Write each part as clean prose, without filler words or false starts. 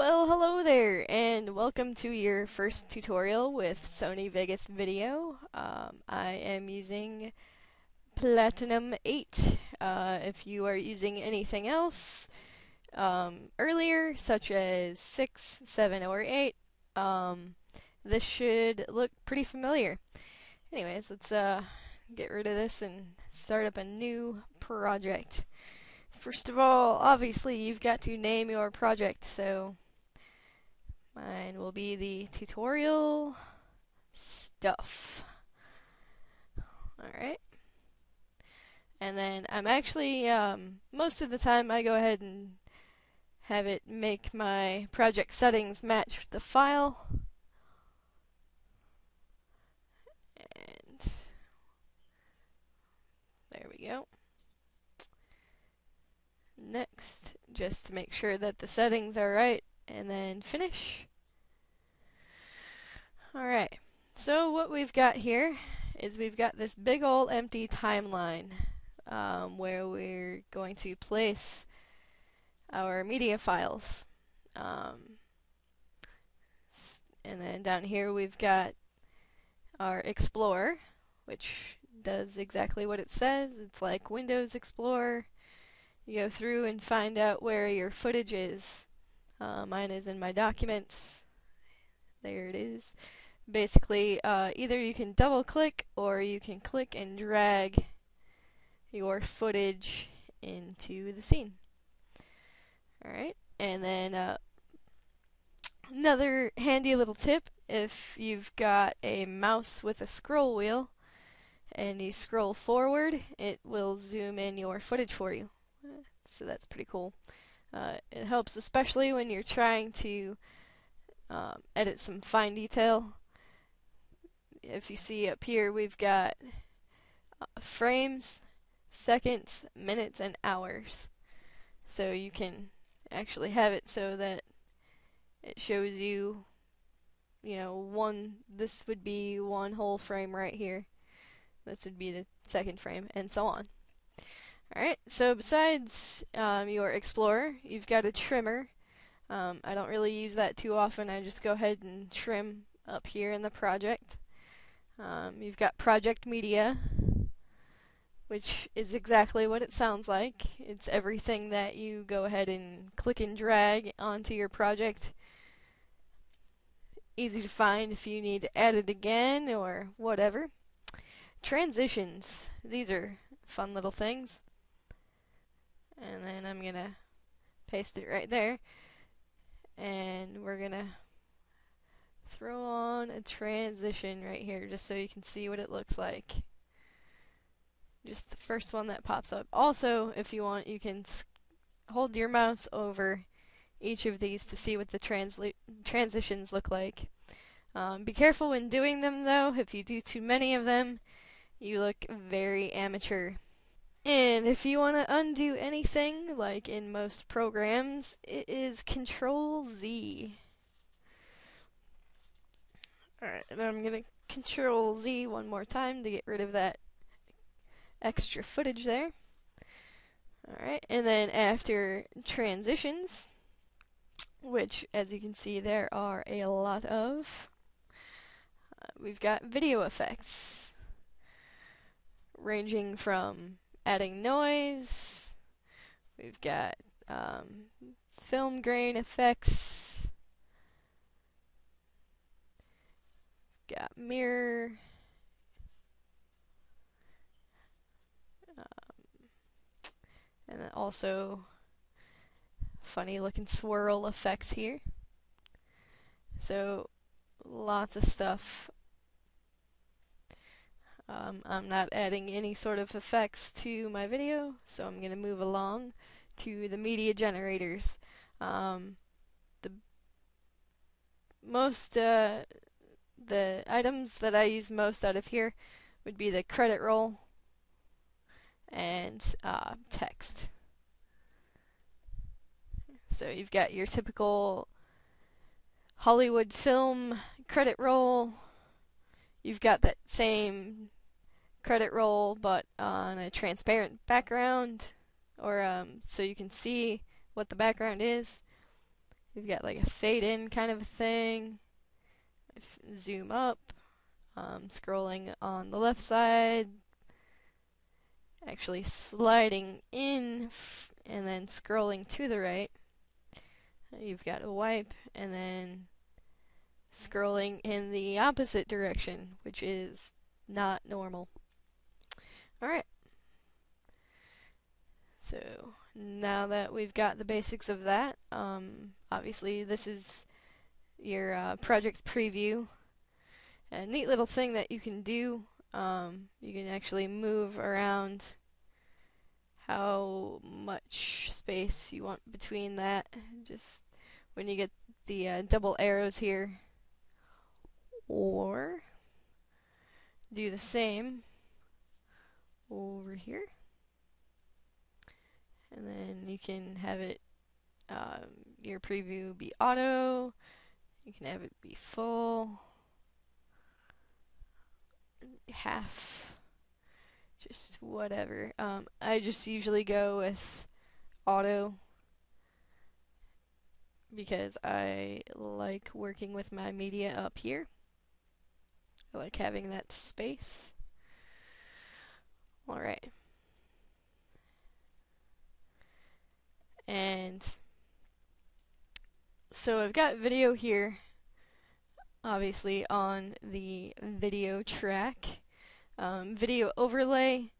Well, hello there, and welcome to your first tutorial with Sony Vegas Video. I am using Platinum 8. If you are using anything else earlier, such as 6, 7, or 8, this should look pretty familiar. Anyways, let's get rid of this and start up a new project. First of all, obviously, you've got to name your project, so mine will be the tutorial stuff. Alright. And then I'm actually, most of the time I go ahead and have it make my project settings match the file. And there we go. Next, just to make sure that the settings are right, and then finish. Alright, so what we've got here is we've got this big old empty timeline where we're going to place our media files. And then down here we've got our Explorer, which does exactly what it says. It's like Windows Explorer. You go through and find out where your footage is. Mine is in my documents. There it is. Basically, either you can double click or you can click and drag your footage into the scene. Alright, and then another handy little tip, if you've got a mouse with a scroll wheel and you scroll forward, it will zoom in your footage for you. So that's pretty cool. It helps especially when you're trying to edit some fine detail. If you see up here, we've got frames, seconds, minutes, and hours. So you can actually have it so that it shows you, this would be one whole frame right here. This would be the second frame, and so on. Alright, so besides your Explorer, you've got a trimmer. I don't really use that too often. I just go ahead and trim up here in the project. You've got Project Media, which is exactly what it sounds like. It's everything that you go ahead and click and drag onto your project. Easy to find if you need to add it again or whatever. Transitions. These are fun little things. And then I'm going to paste it right there. And we're going to throw on a transition right here just so you can see what it looks like. Just the first one that pops up. Also, if you want, you can hold your mouse over each of these to see what the transitions look like. Be careful when doing them though. If you do too many of them, you look very amateur. And if you want to undo anything, like in most programs, it is Control Z. Alright, and I'm going to Control Z one more time to get rid of that extra footage there. Alright, and then after transitions, which as you can see there are a lot of, we've got video effects, ranging from adding noise, we've got film grain effects, got mirror, and then also funny looking swirl effects here. So lots of stuff. I'm not adding any sort of effects to my video, so I'm going to move along to the media generators. The items that I use most out of here would be the credit roll and text. So you've got your typical Hollywood film credit roll. You've got that same credit roll but on a transparent background, or so you can see what the background is. We've got like a fade in kind of a thing. Zoom up, scrolling on the left side, actually sliding in and then scrolling to the right. You've got a wipe and then scrolling in the opposite direction, which is not normal. Alright, so now that we've got the basics of that, obviously this is your project preview. A neat little thing that you can do, you can actually move around how much space you want between that, just when you get the double arrows here, or do the same over here, and then you can have it your preview be auto, you can have it be full, half, just whatever. I just usually go with auto because I like working with my media up here. I like having that space. Alright. And so I've got video here, obviously on the video track. Video overlay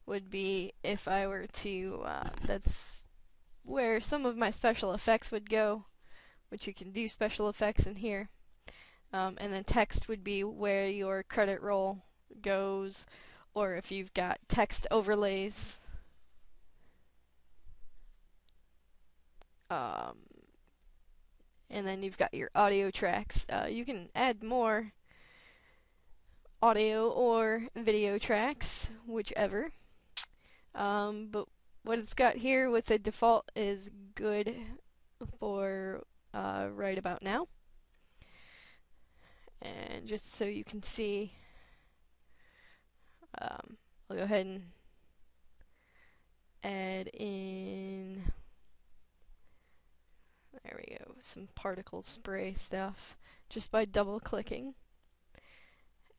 would be if I were to, that's where some of my special effects would go, which you can do special effects in here. And then text would be where your credit roll goes, or if you've got text overlays. And then you've got your audio tracks. You can add more audio or video tracks, whichever. But what it's got here with the default is good for right about now. And just so you can see, I'll go ahead and add in, there we go, some particle spray stuff just by double clicking.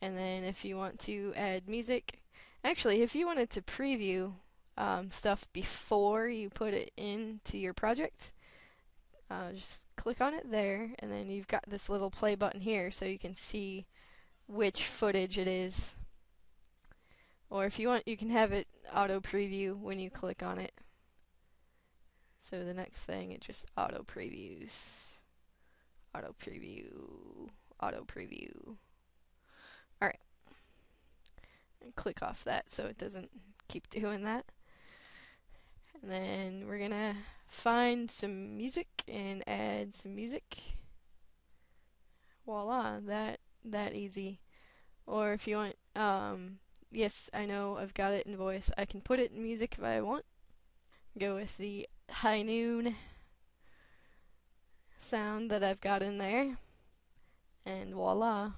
And then if you want to add music, actually if you wanted to preview stuff before you put it into your project, just click on it there, and then you've got this little play button here so you can see which footage it is. Or if you want, you can have it auto preview when you click on it. So the next thing, it just auto previews. Auto preview. Auto preview. Alright. And click off that so it doesn't keep doing that. And then we're gonna find some music and add some music. Voila, that easy. Or if you want, yes, I know I've got it in voice. I can put it in music if I want. Go with the high noon sound that I've got in there. And voila.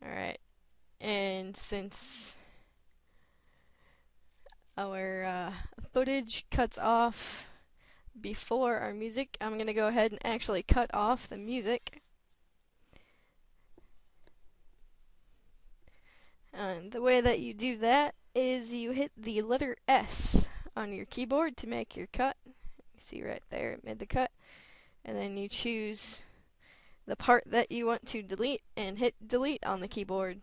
Alright. And since our footage cuts off before our music, I'm going to go ahead and actually cut off the music. And the way that you do that is you hit the letter S on your keyboard to make your cut. You see right there, it made the cut. And then you choose the part that you want to delete and hit delete on the keyboard.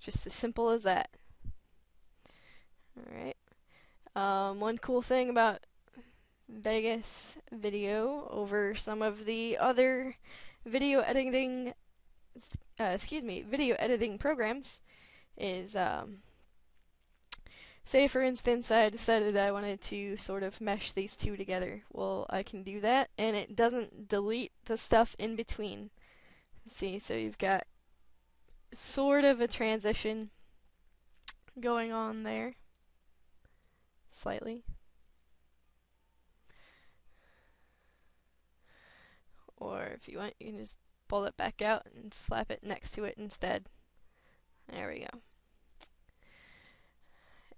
Just as simple as that. Alright. One cool thing about Vegas Video over some of the other video editing video editing programs is, say for instance I decided I wanted to sort of mesh these two together. Well, I can do that and it doesn't delete the stuff in between. See, so you've got sort of a transition going on there. Slightly. Or if you want, you can just pull it back out and slap it next to it instead. There we go.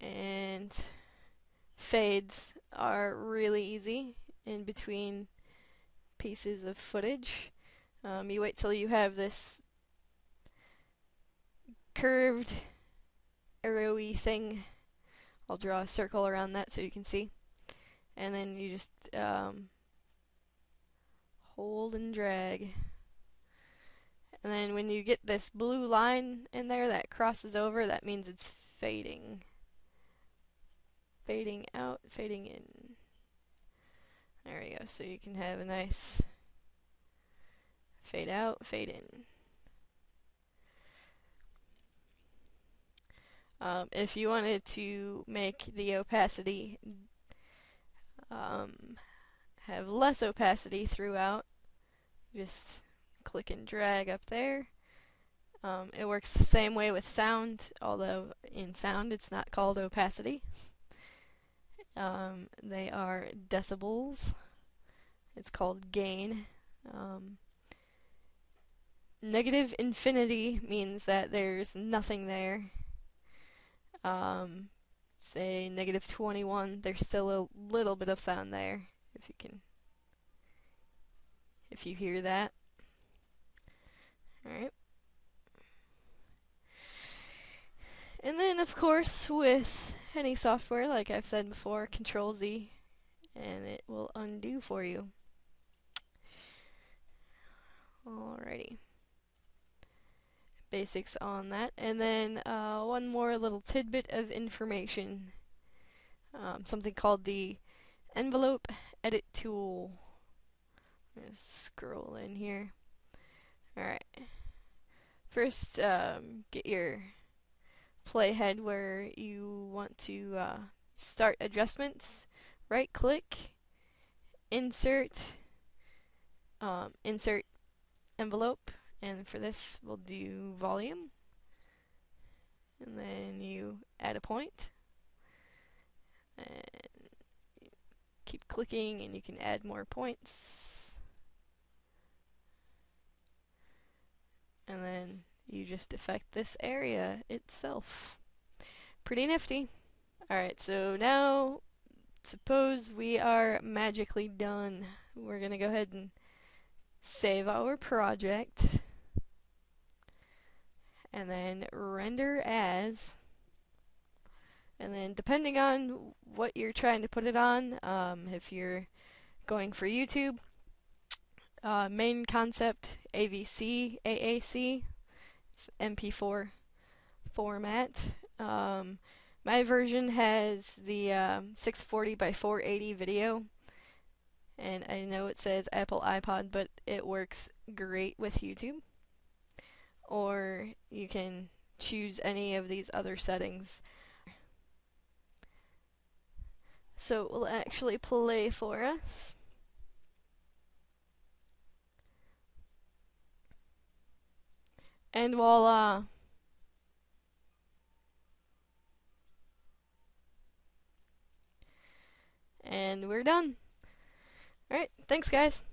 And fades are really easy in between pieces of footage. You wait till you have this curved arrowy thing. I'll draw a circle around that so you can see. And then you just hold and drag. And then when you get this blue line in there that crosses over, that means it's fading. Fading out, fading in. There we go. So you can have a nice fade out, fade in. If you wanted to make the opacity have less opacity throughout, just click and drag up there. It works the same way with sound, although in sound it's not called opacity. They are decibels. It's called gain. Negative infinity means that there's nothing there. Say negative 21, there's still a little bit of sound there, if you hear that. Alright. And then, of course, with any software, like I've said before, Control Z, and it will undo for you. Alrighty. Basics on that. And then one more little tidbit of information. Something called the envelope edit tool. I'm gonna scroll in here. Alright. First, get your playhead where you want to start adjustments. Right click, insert, insert envelope, and for this we'll do volume. And then you add a point. And keep clicking and you can add more points. And then you just affect this area itself. Pretty nifty. Alright, so now suppose we are magically done. We're gonna go ahead and save our project and then render as, and then depending on what you're trying to put it on, if you're going for YouTube, main concept AVC, AAC, it's MP4 format. My version has the 640 by 480 video, and I know it says Apple iPod, but it works great with YouTube. Or you can choose any of these other settings. So it will actually play for us. And voila! And we're done. Alright, thanks guys.